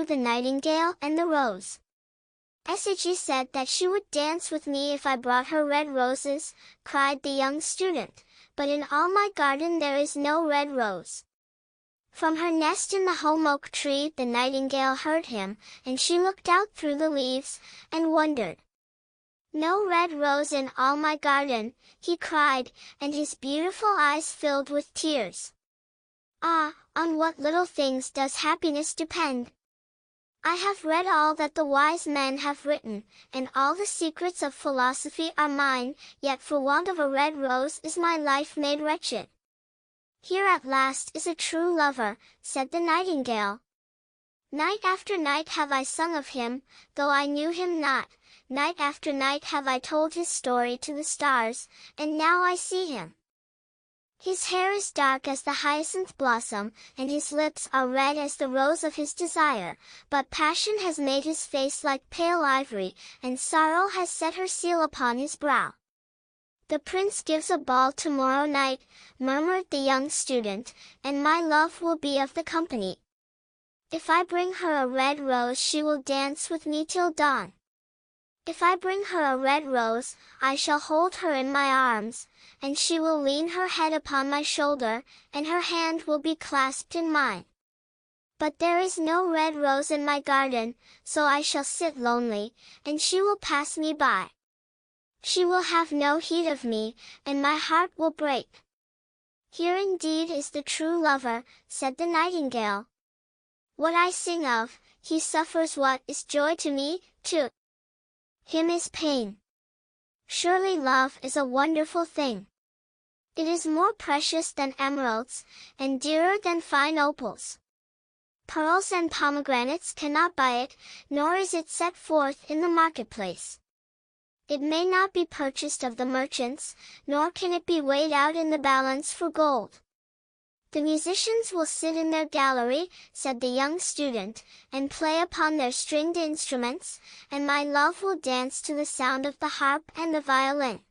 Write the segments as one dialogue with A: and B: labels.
A: The Nightingale and the Rose. She said that she would dance with me if I brought her red roses, cried the young student, but in all my garden there is no red rose. From her nest in the home oak tree the nightingale heard him, and she looked out through the leaves, and wondered. No red rose in all my garden, he cried, and his beautiful eyes filled with tears. Ah, on what little things does happiness depend! I have read all that the wise men have written, and all the secrets of philosophy are mine, yet for want of a red rose is my life made wretched. Here at last is a true lover, said the nightingale. Night after night have I sung of him, though I knew him not. Night after night have I told his story to the stars, and now I see him. His hair is dark as the hyacinth blossom, and his lips are red as the rose of his desire, but passion has made his face like pale ivory, and sorrow has set her seal upon his brow. The prince gives a ball tomorrow night, murmured the young student, and my love will be of the company. If I bring her a red rose she will dance with me till dawn. If I bring her a red rose, I shall hold her in my arms, and she will lean her head upon my shoulder, and her hand will be clasped in mine. But there is no red rose in my garden, so I shall sit lonely, and she will pass me by. She will have no heed of me, and my heart will break. Here indeed is the true lover, said the nightingale. What I sing of, he suffers what is joy to me, to him is pain. Surely love is a wonderful thing. It is more precious than emeralds, and dearer than fine opals. Pearls and pomegranates cannot buy it, nor is it set forth in the marketplace. It may not be purchased of the merchants, nor can it be weighed out in the balance for gold. The musicians will sit in their gallery, said the young student, and play upon their stringed instruments, and my love will dance to the sound of the harp and the violin.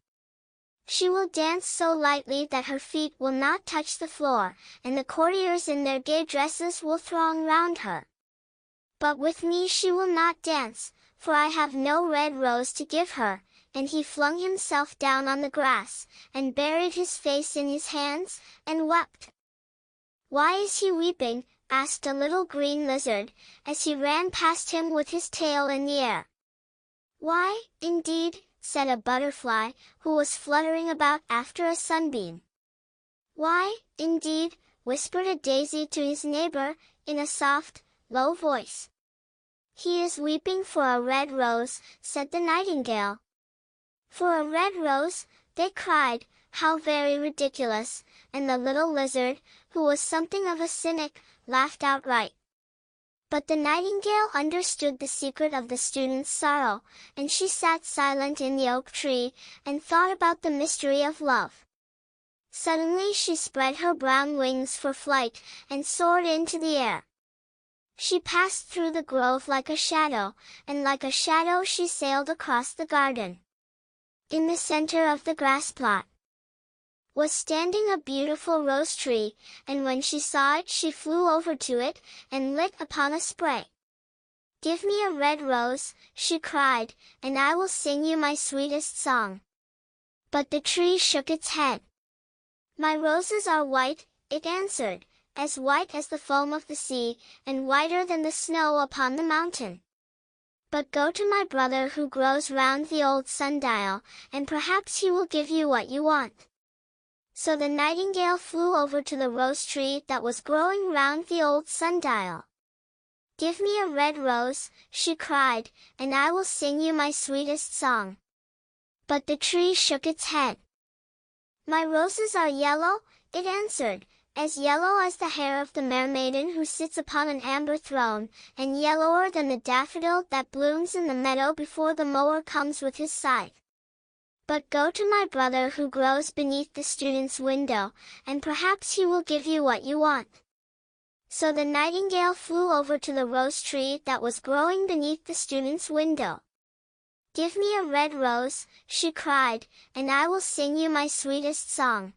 A: She will dance so lightly that her feet will not touch the floor, and the courtiers in their gay dresses will throng round her. But with me she will not dance, for I have no red rose to give her, and he flung himself down on the grass, and buried his face in his hands, and wept. Why is he weeping? Asked a little green lizard, as he ran past him with his tail in the air. Why, indeed, said a butterfly, who was fluttering about after a sunbeam. Why, indeed, whispered a daisy to his neighbor, in a soft, low voice. He is weeping for a red rose, said the nightingale. For a red rose, they cried, how very ridiculous, and the little lizard, who was something of a cynic, laughed outright. But the nightingale understood the secret of the student's sorrow, and she sat silent in the oak tree, and thought about the mystery of love. Suddenly she spread her brown wings for flight, and soared into the air. She passed through the grove like a shadow, and like a shadow she sailed across the garden. In the center of the grass plot was standing a beautiful rose tree, and when she saw it she flew over to it, and lit upon a spray. Give me a red rose, she cried, and I will sing you my sweetest song. But the tree shook its head. My roses are white, it answered, as white as the foam of the sea, and whiter than the snow upon the mountain. But go to my brother who grows round the old sundial, and perhaps he will give you what you want. So the nightingale flew over to the rose tree that was growing round the old sundial. Give me a red rose, she cried, and I will sing you my sweetest song. But the tree shook its head. My roses are yellow, it answered, as yellow as the hair of the mermaiden who sits upon an amber throne, and yellower than the daffodil that blooms in the meadow before the mower comes with his scythe. But go to my brother who grows beneath the student's window, and perhaps he will give you what you want. So the nightingale flew over to the rose tree that was growing beneath the student's window. Give me a red rose, she cried, and I will sing you my sweetest song.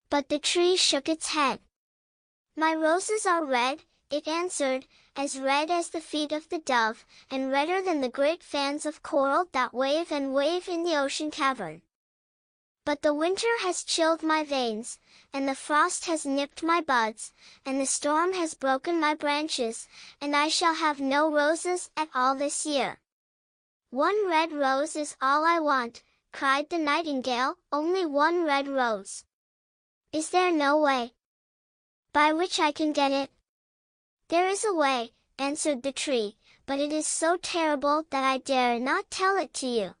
A: But the tree shook its head. My roses are red, It answered, "As red as the feet of the dove, and redder than the great fans of coral that wave and wave in the ocean cavern. But the winter has chilled my veins, and the frost has nipped my buds, and the storm has broken my branches, and I shall have no roses at all this year." "One red rose is all I want," cried the nightingale, "only one red rose. Is there no way by which I can get it?" "There is a way," answered the tree, "but it is so terrible that I dare not tell it to you."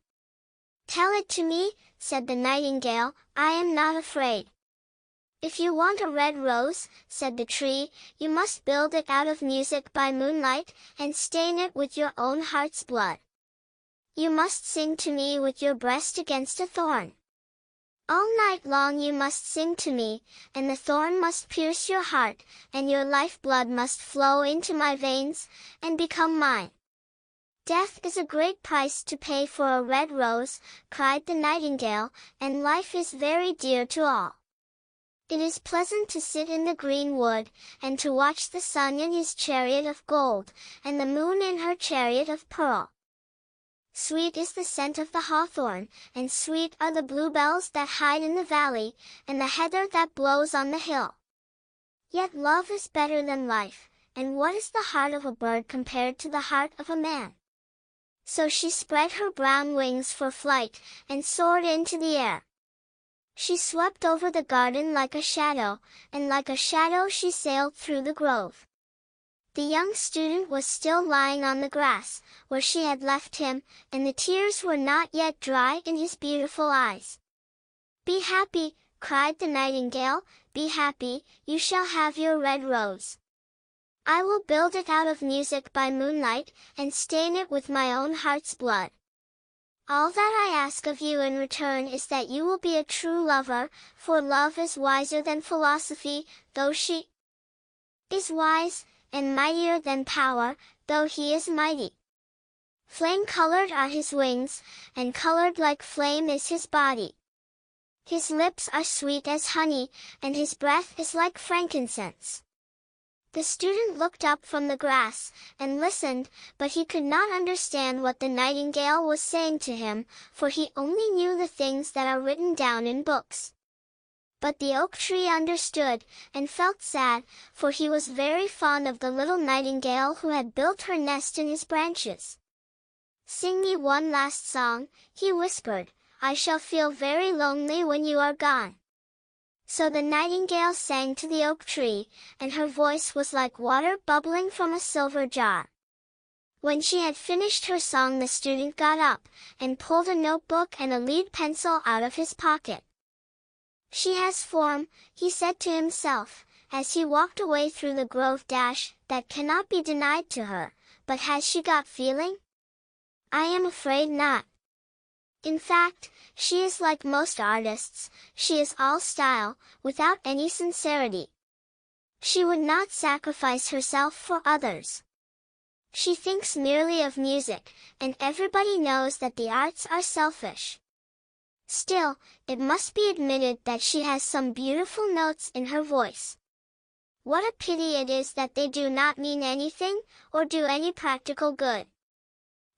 A: "Tell it to me," said the nightingale, "I am not afraid." "If you want a red rose," said the tree, "you must build it out of music by moonlight, and stain it with your own heart's blood. You must sing to me with your breast against a thorn. All night long you must sing to me, and the thorn must pierce your heart, and your life-blood must flow into my veins, and become mine." "Death is a great price to pay for a red rose," cried the nightingale, "and life is very dear to all. It is pleasant to sit in the green wood, and to watch the sun in his chariot of gold, and the moon in her chariot of pearl. Sweet is the scent of the hawthorn, and sweet are the bluebells that hide in the valley, and the heather that blows on the hill. Yet love is better than life, and what is the heart of a bird compared to the heart of a man?" So she spread her brown wings for flight, and soared into the air. She swept over the garden like a shadow, and like a shadow she sailed through the grove. The young student was still lying on the grass, where she had left him, and the tears were not yet dry in his beautiful eyes. "Be happy," cried the nightingale, "be happy, you shall have your red rose. I will build it out of music by moonlight, and stain it with my own heart's blood. All that I ask of you in return is that you will be a true lover, for love is wiser than philosophy, though she is wise, and mightier than power, though he is mighty. Flame-colored are his wings, and colored like flame is his body. His lips are sweet as honey, and his breath is like frankincense." The student looked up from the grass, and listened, but he could not understand what the nightingale was saying to him, for he only knew the things that are written down in books. But the oak tree understood, and felt sad, for he was very fond of the little nightingale who had built her nest in his branches. "Sing me one last song," he whispered. "I shall feel very lonely when you are gone." So the nightingale sang to the oak tree, and her voice was like water bubbling from a silver jar. When she had finished her song, the student got up, and pulled a notebook and a lead pencil out of his pocket. "She has form," he said to himself, as he walked away through the grove. "That cannot be denied to her, but has she got feeling? I am afraid not. In fact, she is like most artists, she is all style, without any sincerity. She would not sacrifice herself for others. She thinks merely of music, and everybody knows that the arts are selfish. Still, it must be admitted that she has some beautiful notes in her voice. What a pity it is that they do not mean anything, or do any practical good."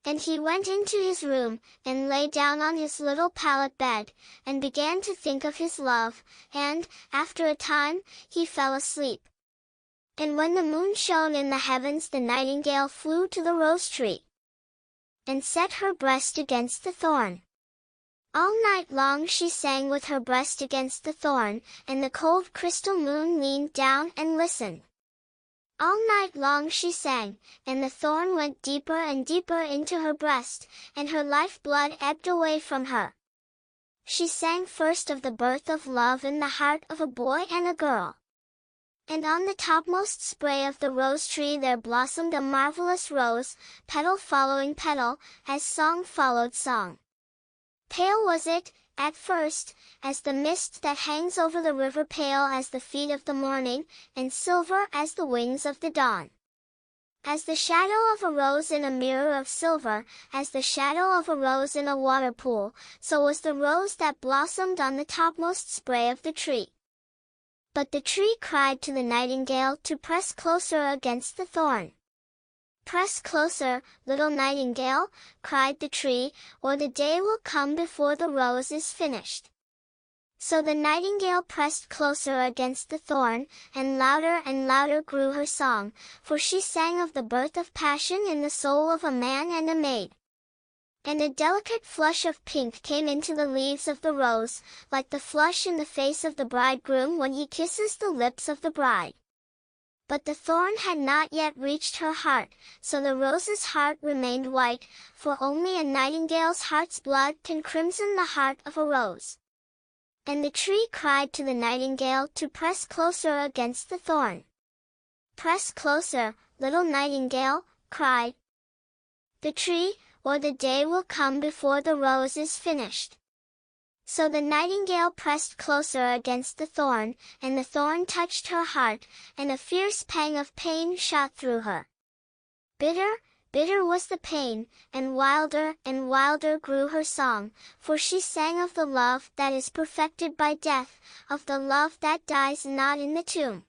A: And he went into his room, and lay down on his little pallet bed, and began to think of his love, and, after a time, he fell asleep. And when the moon shone in the heavens, the nightingale flew to the rose tree, and set her breast against the thorn. All night long she sang with her breast against the thorn, and the cold crystal moon leaned down and listened. All night long she sang, and the thorn went deeper and deeper into her breast, and her life-blood ebbed away from her. She sang first of the birth of love in the heart of a boy and a girl. And on the topmost spray of the rose tree there blossomed a marvelous rose, petal following petal, as song followed song. Pale was it, at first, as the mist that hangs over the river, pale as the feet of the morning, and silver as the wings of the dawn. As the shadow of a rose in a mirror of silver, as the shadow of a rose in a water pool, so was the rose that blossomed on the topmost spray of the tree. But the tree cried to the nightingale to press closer against the thorn. "Press closer, little nightingale," cried the tree, "or the day will come before the rose is finished." So the nightingale pressed closer against the thorn, and louder grew her song, for she sang of the birth of passion in the soul of a man and a maid. And a delicate flush of pink came into the leaves of the rose, like the flush in the face of the bridegroom when he kisses the lips of the bride. But the thorn had not yet reached her heart, so the rose's heart remained white, for only a nightingale's heart's blood can crimson the heart of a rose. And the tree cried to the nightingale to press closer against the thorn. "Press closer, little nightingale," cried the tree, "or the day will come before the rose is finished." So the nightingale pressed closer against the thorn, and the thorn touched her heart, and a fierce pang of pain shot through her. Bitter, bitter was the pain, and wilder grew her song, for she sang of the love that is perfected by death, of the love that dies not in the tomb.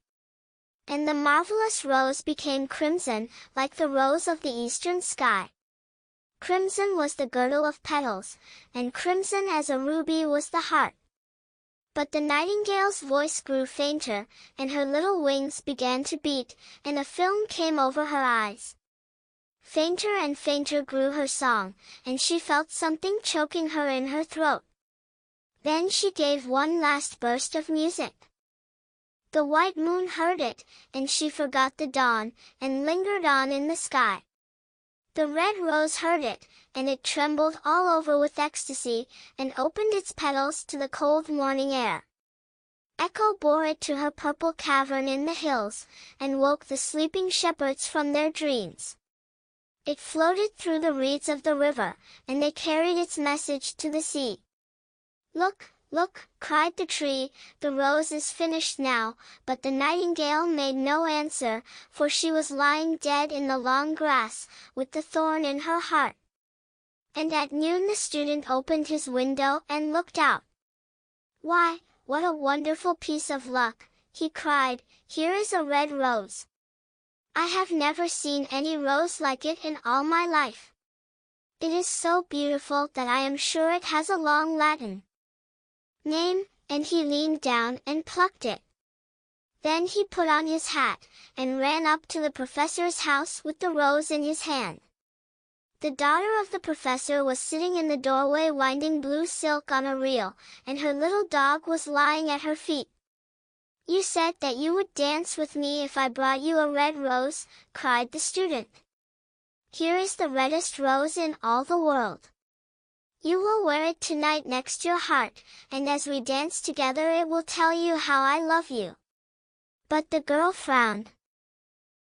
A: And the marvelous rose became crimson, like the rose of the eastern sky. Crimson was the girdle of petals, and crimson as a ruby was the heart. But the nightingale's voice grew fainter, and her little wings began to beat, and a film came over her eyes. Fainter and fainter grew her song, and she felt something choking her in her throat. Then she gave one last burst of music. The white moon heard it, and she forgot the dawn, and lingered on in the sky. The red rose heard it, and it trembled all over with ecstasy, and opened its petals to the cold morning air. Echo bore it to her purple cavern in the hills, and woke the sleeping shepherds from their dreams. It floated through the reeds of the river, and they carried its message to the sea. "Look, look," cried the tree, "the rose is finished now," but the nightingale made no answer, for she was lying dead in the long grass, with the thorn in her heart. And at noon the student opened his window and looked out. "Why, what a wonderful piece of luck," he cried, "here is a red rose. I have never seen any rose like it in all my life. It is so beautiful that I am sure it has a long Latin name," and he leaned down and plucked it. Then he put on his hat, and ran up to the professor's house with the rose in his hand. The daughter of the professor was sitting in the doorway winding blue silk on a reel, and her little dog was lying at her feet. "You said that you would dance with me if I brought you a red rose," cried the student. "Here is the reddest rose in all the world. You will wear it tonight next your heart, and as we dance together it will tell you how I love you." But the girl frowned.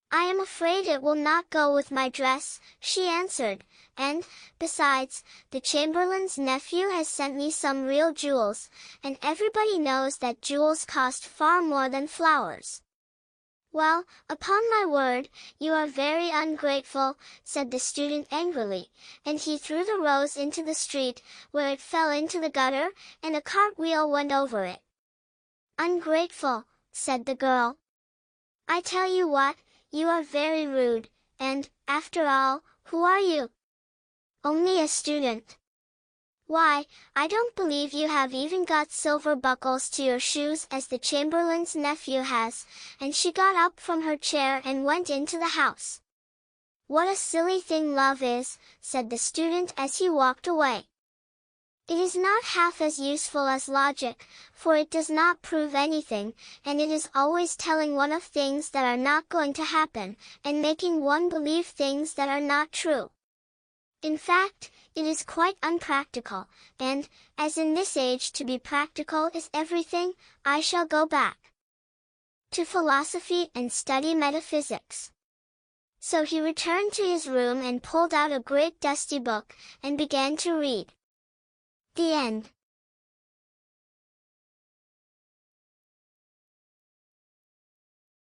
A: "I am afraid it will not go with my dress," she answered, "and, besides, the chamberlain's nephew has sent me some real jewels, and everybody knows that jewels cost far more than flowers." "Well, upon my word, you are very ungrateful," said the student angrily, and he threw the rose into the street, where it fell into the gutter, and a cartwheel went over it. "Ungrateful," said the girl. "I tell you what, you are very rude, and, after all, who are you?" "Only a student." "Why, I don't believe you have even got silver buckles to your shoes as the chamberlain's nephew has," and she got up from her chair and went into the house. "What a silly thing love is," said the student as he walked away. "It is not half as useful as logic, for it does not prove anything, and it is always telling one of things that are not going to happen, and making one believe things that are not true. In fact, it is quite unpractical, and, as in this age to be practical is everything, I shall go back to philosophy and study metaphysics." So he returned to his room and pulled out a great dusty book, and began to read. The end.